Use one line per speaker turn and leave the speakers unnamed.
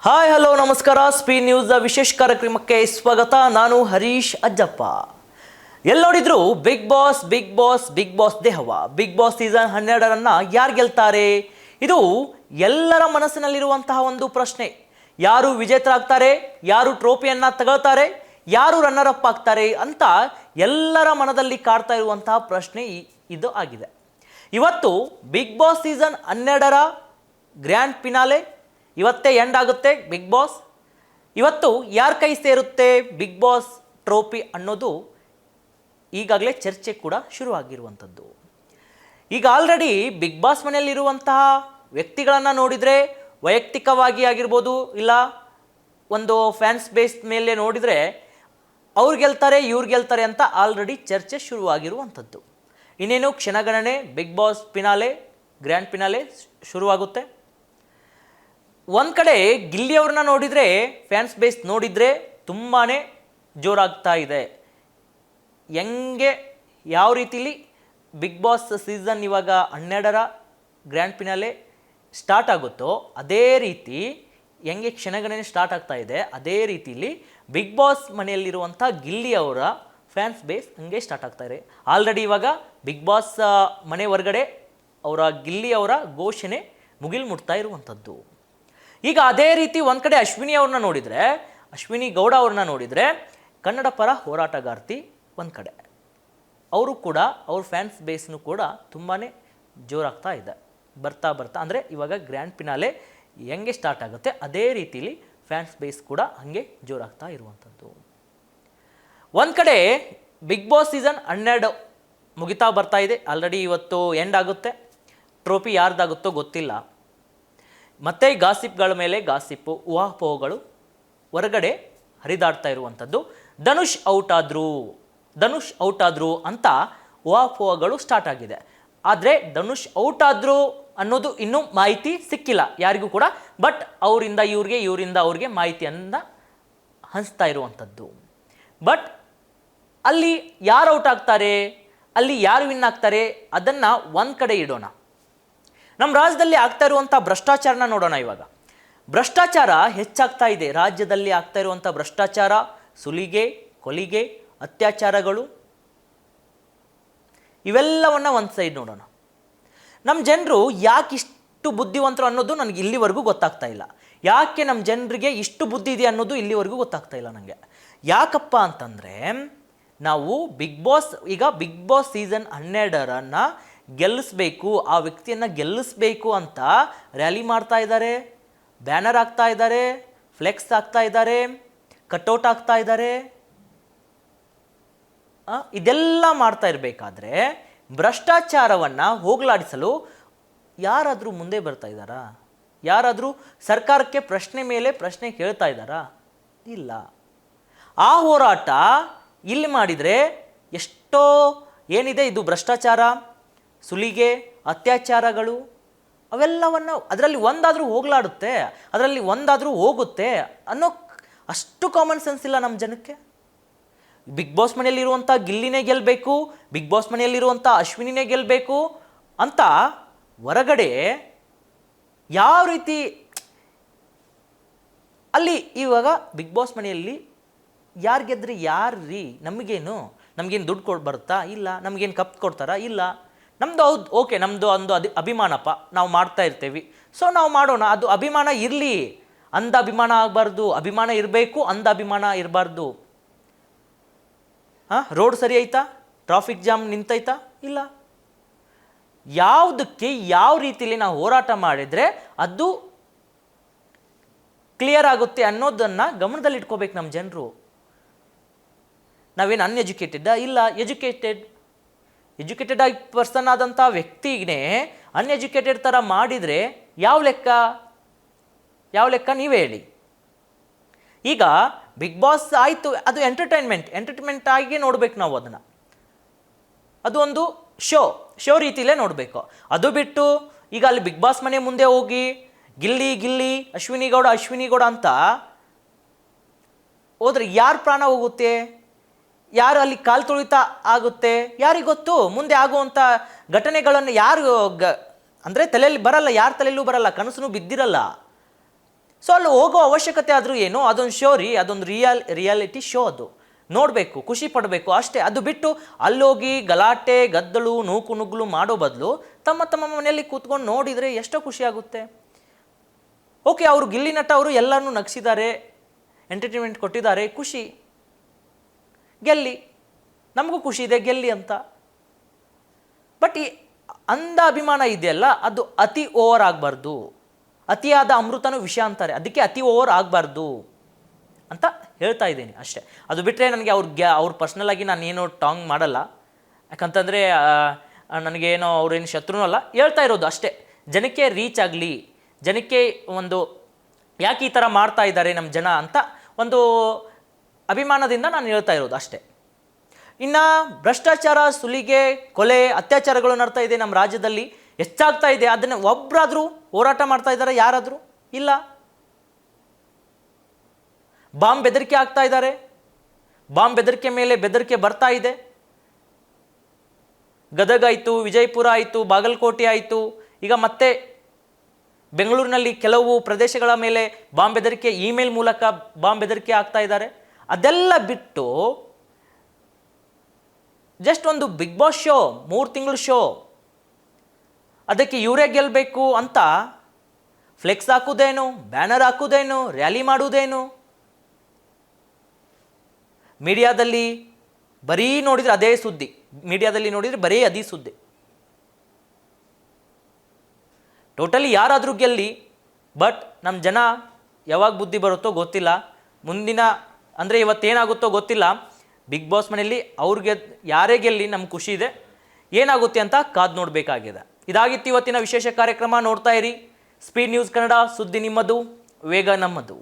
Hi hello ನಮಸ್ಕಾರ. ಸ್ಪೀ news ವಿಶೇಷ ಕಾರ್ಯಕ್ರಮಕ್ಕೆ ಸ್ವಾಗತ. ನಾನು ಹರೀಶ್ ಅಜ್ಜಪ್ಪ. ಎಲ್ಲಿ ನೋಡಿದ್ರು big boss big boss big boss ದೇಹವ. ಬಿಗ್ ಬಾಸ್ ಸೀಸನ್ 12 ಯಾರು ಗೆಲ್ತಾರೆ? ಇದು ಎಲ್ಲರ ಮನಸ್ಸಿನಲ್ಲಿರುವಂತಹ ಒಂದು ಪ್ರಶ್ನೆ. ಯಾರು ವಿಜೇತರಾಗ್ತಾರೆ, ಯಾರು ಟ್ರೋಫಿಯನ್ನ ತಗೊಳ್ತಾರೆ, ಯಾರು ರನ್ನರ್ ಅಪ್ ಆಗ್ತಾರೆ ಅಂತ ಎಲ್ಲರ ಮನದಲ್ಲಿ ಕಾಡ್ತಾ ಇರುವಂತಹ ಪ್ರಶ್ನೆ ಇದು ಆಗಿದೆ. ಇವತ್ತು Bigg boss season 12 grand finale ಇವತ್ತೇ ಎಂಡ್ ಆಗುತ್ತೆ. ಬಿಗ್ ಬಾಸ್ ಇವತ್ತು ಯಾರ ಕೈ ಸೇರುತ್ತೆ ಬಿಗ್ ಬಾಸ್ ಟ್ರೋಫಿ ಅನ್ನೋದು ಈಗಾಗಲೇ ಚರ್ಚೆ ಕೂಡ ಶುರುವಾಗಿರುವಂಥದ್ದು. ಈಗ ಆಲ್ರೆಡಿ ಬಿಗ್ ಬಾಸ್ ಮನೆಯಲ್ಲಿರುವಂತಹ ವ್ಯಕ್ತಿಗಳನ್ನು ನೋಡಿದರೆ, ವೈಯಕ್ತಿಕವಾಗಿ ಆಗಿರ್ಬೋದು, ಇಲ್ಲ ಒಂದು ಫ್ಯಾನ್ಸ್ ಬೇಸ್ ಮೇಲೆ ನೋಡಿದರೆ ಅವ್ರು ಗೆಲ್ತಾರೆ ಇವ್ರು ಗೆಲ್ತಾರೆ ಅಂತ ಆಲ್ರೆಡಿ ಚರ್ಚೆ ಶುರುವಾಗಿರುವಂಥದ್ದು. ಇನ್ನೇನು ಕ್ಷಣಗಣನೆ Bigg Boss finale grand finale ಶುರುವಾಗುತ್ತೆ. ಒಂದು ಕಡೆ ಗಿಲ್ಲಿಯವ್ರನ್ನ ನೋಡಿದರೆ, ಫ್ಯಾನ್ಸ್ ಬೇಸ್ ನೋಡಿದರೆ ತುಂಬಾ ಜೋರಾಗ್ತಾ ಇದೆ. ಹೆಂಗೆ ಯಾವ ರೀತಿಲಿ ಬಿಗ್ ಬಾಸ್ ಸೀಸನ್ ಇವಾಗ 12 ಗ್ರ್ಯಾಂಡ್ ಫಿನಾಲೆ ಸ್ಟಾರ್ಟ್ ಆಗುತ್ತೋ ಅದೇ ರೀತಿ ಹೆಂಗೆ ಕ್ಷಣಗಣನೆ ಸ್ಟಾರ್ಟ್ ಆಗ್ತಾ ಇದೆ, ಅದೇ ರೀತಿಲಿ ಬಿಗ್ ಬಾಸ್ ಮನೆಯಲ್ಲಿರುವಂಥ ಗಿಲ್ಲಿಯವರ ಫ್ಯಾನ್ಸ್ ಬೇಸ್ ಹಂಗೆ ಸ್ಟಾರ್ಟ್ ಆಗ್ತಾ ಇದೆ. ಆಲ್ರೆಡಿ ಇವಾಗ ಬಿಗ್ ಬಾಸ್ ಮನೆ ಹೊರಗಡೆ ಅವರ ಗಿಲ್ಲಿಯವರ ಘೋಷಣೆ ಮುಗಿಲು ಮುಟ್ತಾ ಇರುವಂಥದ್ದು. ಈಗ ಅದೇ ರೀತಿ ಒಂದು ಕಡೆ ಅಶ್ವಿನಿ ಅವ್ರನ್ನ ನೋಡಿದರೆ, ಅಶ್ವಿನಿ ಗೌಡ ಅವ್ರನ್ನ ನೋಡಿದರೆ ಕನ್ನಡ ಪರ ಹೋರಾಟಗಾರ್ತಿ ಒಂದು ಕಡೆ, ಅವರು ಕೂಡ ಅವ್ರ ಫ್ಯಾನ್ಸ್ ಬೇಸ್ನು ಕೂಡ ತುಂಬಾ ಜೋರಾಗ್ತಾ ಇದೆ. ಬರ್ತಾ ಬರ್ತಾ ಅಂದರೆ ಇವಾಗ ಗ್ರ್ಯಾಂಡ್ ಫಿನಾಲೆ ಹೆಂಗೆ ಸ್ಟಾರ್ಟ್ ಆಗುತ್ತೆ ಅದೇ ರೀತಿಲಿ ಫ್ಯಾನ್ಸ್ ಬೇಸ್ ಕೂಡ ಹಾಗೆ ಜೋರಾಗ್ತಾ ಇರುವಂಥದ್ದು. ಒಂದು ಕಡೆ ಬಿಗ್ ಬಾಸ್ ಸೀಸನ್ 12 ಮುಗಿತಾ ಬರ್ತಾ ಇದೆ. ಆಲ್ರೆಡಿ ಇವತ್ತು ಎಂಡ್ ಆಗುತ್ತೆ. ಟ್ರೋಫಿ ಯಾರ್ದಾಗುತ್ತೋ ಗೊತ್ತಿಲ್ಲ. ಮತ್ತು ಗಾಸಿಪ್ಗಳ ಮೇಲೆ ಗಾಸಿಪ್ಪು, ಊಹಾಪೋಹಗಳು ಹೊರಗಡೆ ಹರಿದಾಡ್ತಾ ಇರುವಂಥದ್ದು. ಧನುಷ್ ಔಟ್ ಆದರು ಅಂತ ಊಹಾಪೋಹಗಳು ಸ್ಟಾರ್ಟ್ ಆಗಿದೆ. ಆದರೆ ಧನುಷ್ ಔಟ್ ಆದರು ಅನ್ನೋದು ಇನ್ನೂ ಮಾಹಿತಿ ಸಿಕ್ಕಿಲ್ಲ ಯಾರಿಗೂ ಕೂಡ. ಬಟ್ ಅವರಿಂದ ಇವ್ರಿಗೆ, ಇವರಿಂದ ಅವ್ರಿಗೆ ಮಾಹಿತಿಯನ್ನು ಹಂಚ್ತಾ ಇರುವಂಥದ್ದು. ಬಟ್ ಅಲ್ಲಿ ಯಾರು ಔಟ್ ಆಗ್ತಾರೆ, ಅಲ್ಲಿ ಯಾರು ವಿನ್ ಆಗ್ತಾರೆ ಅದನ್ನು ಒಂದು ಕಡೆ ಇಡೋಣ. ನಮ್ಮ ರಾಜ್ಯದಲ್ಲಿ ಆಗ್ತಾ ಇರುವಂಥ ಭ್ರಷ್ಟಾಚಾರನ ನೋಡೋಣ. ಇವಾಗ ಭ್ರಷ್ಟಾಚಾರ ಹೆಚ್ಚಾಗ್ತಾ ಇದೆ. ರಾಜ್ಯದಲ್ಲಿ ಆಗ್ತಾ ಇರುವಂಥ ಭ್ರಷ್ಟಾಚಾರ, ಸುಲಿಗೆ, ಕೊಲಿಗೆ, ಅತ್ಯಾಚಾರಗಳು ಇವೆಲ್ಲವನ್ನ ಒಂದು ಸೈಡ್ ನೋಡೋಣ. ನಮ್ಮ ಜನರು ಯಾಕೆ ಇಷ್ಟು ಬುದ್ಧಿವಂತರು ಅನ್ನೋದು ನನಗೆ ಇಲ್ಲಿವರೆಗೂ ಗೊತ್ತಾಗ್ತಾ ಇಲ್ಲ. ಯಾಕೆ ನಮ್ಮ ಜನರಿಗೆ ಇಷ್ಟು ಬುದ್ಧಿ ಇದೆ ಅನ್ನೋದು ಇಲ್ಲಿವರೆಗೂ ಗೊತ್ತಾಗ್ತಾ ಇಲ್ಲ ನನಗೆ. ಯಾಕಪ್ಪ ಅಂತಂದರೆ, ನಾವು ಬಿಗ್ ಬಾಸ್ ಸೀಸನ್ 12 ಗೆಲ್ಲಿಸ್ಬೇಕು, ಆ ವ್ಯಕ್ತಿಯನ್ನು ಗೆಲ್ಲಿಸ್ಬೇಕು ಅಂತ ರ್ಯಾಲಿ ಮಾಡ್ತಾ ಇದ್ದಾರೆ, ಬ್ಯಾನರ್ ಹಾಕ್ತಾ ಇದ್ದಾರೆ, ಫ್ಲೆಕ್ಸ್ ಹಾಕ್ತಾ ಇದ್ದಾರೆ, ಕಟ್ಔಟ್ ಹಾಕ್ತಾ ಇದ್ದಾರೆ. ಇದೆಲ್ಲ ಮಾಡ್ತಾ ಇರಬೇಕಾದ್ರೆ ಭ್ರಷ್ಟಾಚಾರವನ್ನು ಹೋಗಲಾಡಿಸಲು ಯಾರಾದರೂ ಮುಂದೆ ಬರ್ತಾ ಇದ್ದಾರಾ? ಯಾರಾದರೂ ಸರ್ಕಾರಕ್ಕೆ ಪ್ರಶ್ನೆ ಮೇಲೆ ಪ್ರಶ್ನೆ ಕೇಳ್ತಾ ಇದ್ದಾರಾ? ಇಲ್ಲ. ಆ ಹೋರಾಟ ಇಲ್ಲಿ ಮಾಡಿದರೆ ಎಷ್ಟೋ ಏನಿದೆ ಇದು ಭ್ರಷ್ಟಾಚಾರ, ಸುಲಿಗೆ, ಅತ್ಯಾಚಾರಗಳು ಅವೆಲ್ಲವನ್ನು ಅದರಲ್ಲಿ ಒಂದಾದರೂ ಹೋಗಲಾಡುತ್ತೆ, ಅದರಲ್ಲಿ ಒಂದಾದರೂ ಹೋಗುತ್ತೆ ಅನ್ನೋ ಅಷ್ಟು ಕಾಮನ್ ಸೆನ್ಸ್ ಇಲ್ಲ ನಮ್ಮ ಜನಕ್ಕೆ. ಬಿಗ್ ಬಾಸ್ ಮನೆಯಲ್ಲಿರುವಂಥ ಗಿಲ್ಲಿನೇ ಗೆಲ್ಲಬೇಕು, ಬಿಗ್ ಬಾಸ್ ಮನೆಯಲ್ಲಿರುವಂಥ ಅಶ್ವಿನಿನೇ ಗೆಲ್ಲಬೇಕು ಅಂತ ಹೊರಗಡೆ ಯಾವ ರೀತಿ ಅಲ್ಲಿ ಇವಾಗ ಬಿಗ್ ಬಾಸ್ ಮನೆಯಲ್ಲಿ ಯಾರು ಗೆದ್ದರೆ ಯಾರ್ರೀ, ನಮಗೇನು ದುಡ್ಡು ಬರುತ್ತಾ? ಇಲ್ಲ. ನಮಗೇನು ಕಪ್ ಕೊಡ್ತಾರಾ? ಇಲ್ಲ. ನಮ್ಮದು ಹೌದು, ಓಕೆ, ನಮ್ಮದು ಒಂದು ಅಭಿಮಾನಪ್ಪ, ನಾವು ಮಾಡ್ತಾ ಇರ್ತೇವೆ, ಸೊ ನಾವು ಮಾಡೋಣ. ಅದು ಅಭಿಮಾನ ಇರಲಿ, ಅಂಧ ಅಭಿಮಾನ ಆಗಬಾರ್ದು. ಅಭಿಮಾನ ಇರಬೇಕು, ಅಂಧ ಅಭಿಮಾನ ಇರಬಾರ್ದು. ರೋಡ್ ಸರಿ ಐತಾ? ಟ್ರಾಫಿಕ್ ಜಾಮ್ ನಿಂತೈತಾ? ಇಲ್ಲ. ಯಾವುದಕ್ಕೆ ಯಾವ ರೀತಿಯಲ್ಲಿ ನಾವು ಹೋರಾಟ ಮಾಡಿದರೆ ಅದು ಕ್ಲಿಯರ್ ಆಗುತ್ತೆ ಅನ್ನೋದನ್ನು ಗಮನದಲ್ಲಿಟ್ಕೋಬೇಕು ನಮ್ಮ ಜನರು. ನಾವೇನು ಅನ್ಎಜುಕೇಟೆಡ್ಡಾ? ಇಲ್ಲ. ಎಜುಕೇಟೆಡ್ ಆಗಿ ಪರ್ಸನ್ ಆದಂಥ ವ್ಯಕ್ತಿಗೆ ಅನ್ಎಜುಕೇಟೆಡ್ ಥರ ಮಾಡಿದರೆ ಯಾವ ಲೆಕ್ಕ ನೀವೇ ಹೇಳಿ. ಈಗ ಬಿಗ್ ಬಾಸ್ ಆಯಿತು, ಅದು ಎಂಟರ್ಟೈನ್ಮೆಂಟ್ ಆಗಿ ನೋಡ್ಬೇಕು ನಾವು ಅದನ್ನು. ಅದು ಒಂದು ಶೋ ರೀತಿಲೇ ನೋಡಬೇಕು. ಅದು ಬಿಟ್ಟು ಈಗ ಅಲ್ಲಿ ಬಿಗ್ ಬಾಸ್ ಮನೆ ಮುಂದೆ ಹೋಗಿ ಗಿಲ್ಲಿ ಅಶ್ವಿನಿ ಗೌಡ ಅಂತ ಹೋದ್ರೆ ಯಾರು ಪ್ರಾಣ ಹೋಗುತ್ತೆ, ಯಾರು ಅಲ್ಲಿ ಕಾಲು ತುಳಿತ ಆಗುತ್ತೆ, ಯಾರಿಗೆ ಗೊತ್ತು? ಮುಂದೆ ಆಗುವಂಥ ಘಟನೆಗಳನ್ನು ಯಾರು ಅಂದರೆ ತಲೆಯಲ್ಲಿ ಬರಲ್ಲ, ಯಾರ ತಲೆಯಲ್ಲೂ ಬರಲ್ಲ, ಕನಸು ಬಿದ್ದಿರಲ್ಲ. ಸೊ ಅಲ್ಲಿ ಹೋಗೋ ಅವಶ್ಯಕತೆ ಆದರೂ ಏನು, ಅದೊಂದು ಶೋ ರೀ, ಅದೊಂದು ರಿಯಾಲಿಟಿ ಶೋ, ಅದು ನೋಡಬೇಕು, ಖುಷಿ ಪಡಬೇಕು ಅಷ್ಟೇ. ಅದು ಬಿಟ್ಟು ಅಲ್ಲೋಗಿ ಗಲಾಟೆ ಗದ್ದಲು ನೂಕು ನುಗ್ಗಲು ಮಾಡೋ ಬದಲು ತಮ್ಮ ತಮ್ಮ ಮನೆಯಲ್ಲಿ ಕೂತ್ಕೊಂಡು ನೋಡಿದರೆ ಎಷ್ಟೋ ಖುಷಿ ಆಗುತ್ತೆ. ಓಕೆ, ಅವರು ಗಿಲ್ಲಿ ನಟ ಅವರು ಎಲ್ಲರನ್ನೂ ನಗಿಸಿದ್ದಾರೆ, ಎಂಟರ್ಟೈನ್ಮೆಂಟ್ ಕೊಟ್ಟಿದ್ದಾರೆ, ಖುಷಿ, ಗೆಲ್ಲಿ, ನಮಗೂ ಖುಷಿ ಇದೆ ಗೆಲ್ಲಿ ಅಂತ. ಬಟ್ ಈ ಅಂಧ ಅಭಿಮಾನ ಇದೆಯಲ್ಲ, ಅದು ಅತಿ ಓವರ್ ಆಗಬಾರ್ದು. ಅತಿಯಾದ ಅಮೃತನೂ ವಿಷ ಅಂತಾರೆ, ಅದಕ್ಕೆ ಅತಿ ಓವರ್ ಆಗಬಾರ್ದು ಅಂತ ಹೇಳ್ತಾ ಇದ್ದೀನಿ ಅಷ್ಟೇ. ಅದು ಬಿಟ್ಟರೆ ನನಗೆ ಅವ್ರ ಪರ್ಸ್ನಲಾಗಿ ನಾನು ಏನೋ ಟಾಂಗ್ ಮಾಡಲ್ಲ, ಯಾಕಂತಂದರೆ ನನಗೇನೋ ಅವ್ರೇನು ಶತ್ರುನೂ ಅಲ್ಲ, ಹೇಳ್ತಾ ಇರೋದು ಅಷ್ಟೇ. ಜನಕ್ಕೆ ರೀಚ್ ಆಗಲಿ, ಜನಕ್ಕೆ ಒಂದು ಯಾಕೆ ಈ ಥರ ಮಾಡ್ತಾ ಇದ್ದಾರೆ ನಮ್ಮ ಜನ ಅಂತ ಒಂದು ಅಭಿಮಾನದಿಂದ ನಾನು ಹೇಳ್ತಾ ಇರೋದು ಅಷ್ಟೇ. ಇನ್ನು ಭ್ರಷ್ಟಾಚಾರ, ಸುಲಿಗೆ, ಕೊಲೆ, ಅತ್ಯಾಚಾರಗಳು ನಡ್ತಾ ಇದೆ ನಮ್ಮ ರಾಜ್ಯದಲ್ಲಿ, ಹೆಚ್ಚಾಗ್ತಾ ಇದೆ. ಅದನ್ನು ಒಬ್ಬರಾದರೂ ಹೋರಾಟ ಮಾಡ್ತಾ ಇದ್ದಾರೆ? ಯಾರಾದರೂ ಇಲ್ಲ. ಬಾಂಬ್ ಬೆದರಿಕೆ ಆಗ್ತಾ ಇದ್ದಾರೆ, ಬಾಂಬ್ ಬೆದರಿಕೆ ಮೇಲೆ ಬೆದರಿಕೆ ಬರ್ತಾ ಇದೆ. ಗದಗ ಆಯಿತು, ವಿಜಯಪುರ ಆಯಿತು, ಬಾಗಲಕೋಟೆ ಆಯಿತು, ಈಗ ಮತ್ತೆ ಬೆಂಗಳೂರಿನಲ್ಲಿ ಕೆಲವು ಪ್ರದೇಶಗಳ ಮೇಲೆ ಬಾಂಬ್ ಬೆದರಿಕೆ, ಇಮೇಲ್ ಮೂಲಕ ಬಾಂಬ್ ಬೆದರಿಕೆ ಆಗ್ತಾ ಇದ್ದಾರೆ. ಅದೆಲ್ಲ ಬಿಟ್ಟು ಜಸ್ಟ್ ಒಂದು ಬಿಗ್ ಬಾಸ್ ಶೋ, 3 ತಿಂಗಳು ಶೋ, ಅದಕ್ಕೆ ಇವರೇ ಗೆಲ್ಲಬೇಕು ಅಂತ ಫ್ಲೆಕ್ಸ್ ಹಾಕುವುದೇನು, ಬ್ಯಾನರ್ ಹಾಕುವುದೇನು, ರ್ಯಾಲಿ ಮಾಡುವುದೇನು, ಮೀಡಿಯಾದಲ್ಲಿ ಬರೀ ನೋಡಿದರೆ ಅದೇ ಸುದ್ದಿ, ಮೀಡಿಯಾದಲ್ಲಿ ನೋಡಿದರೆ ಬರೀ ಅದೇ ಸುದ್ದಿ. ಟೋಟಲಿ ಯಾರಾದರೂ ಗೆಲ್ಲಿ, ಬಟ್ ನಮ್ಮ ಜನ ಯಾವಾಗ ಬುದ್ಧಿ ಬರುತ್ತೋ ಗೊತ್ತಿಲ್ಲ. ಮುಂದಿನ ಅಂದರೆ ಇವತ್ತೇನಾಗುತ್ತೋ ಗೊತ್ತಿಲ್ಲ. ಬಿಗ್ ಬಾಸ್ ಮನೆಯಲ್ಲಿ ಅವ್ರಿಗೆ ಯಾರೇ ಗೆಲ್ಲಿ ನಮ್ಗೆ ಖುಷಿ ಇದೆ, ಏನಾಗುತ್ತೆ ಅಂತ ಕಾದು ನೋಡಬೇಕಾಗಿದೆ. ಇದಾಗಿತ್ತು ಇವತ್ತಿನ ವಿಶೇಷ ಕಾರ್ಯಕ್ರಮ. ನೋಡ್ತಾ ಇರಿ ಸ್ಪೀಡ್ ನ್ಯೂಸ್ ಕನ್ನಡ, ಸುದ್ದಿ ನಿಮ್ಮದು, ವೇಗ ನಮ್ಮದು.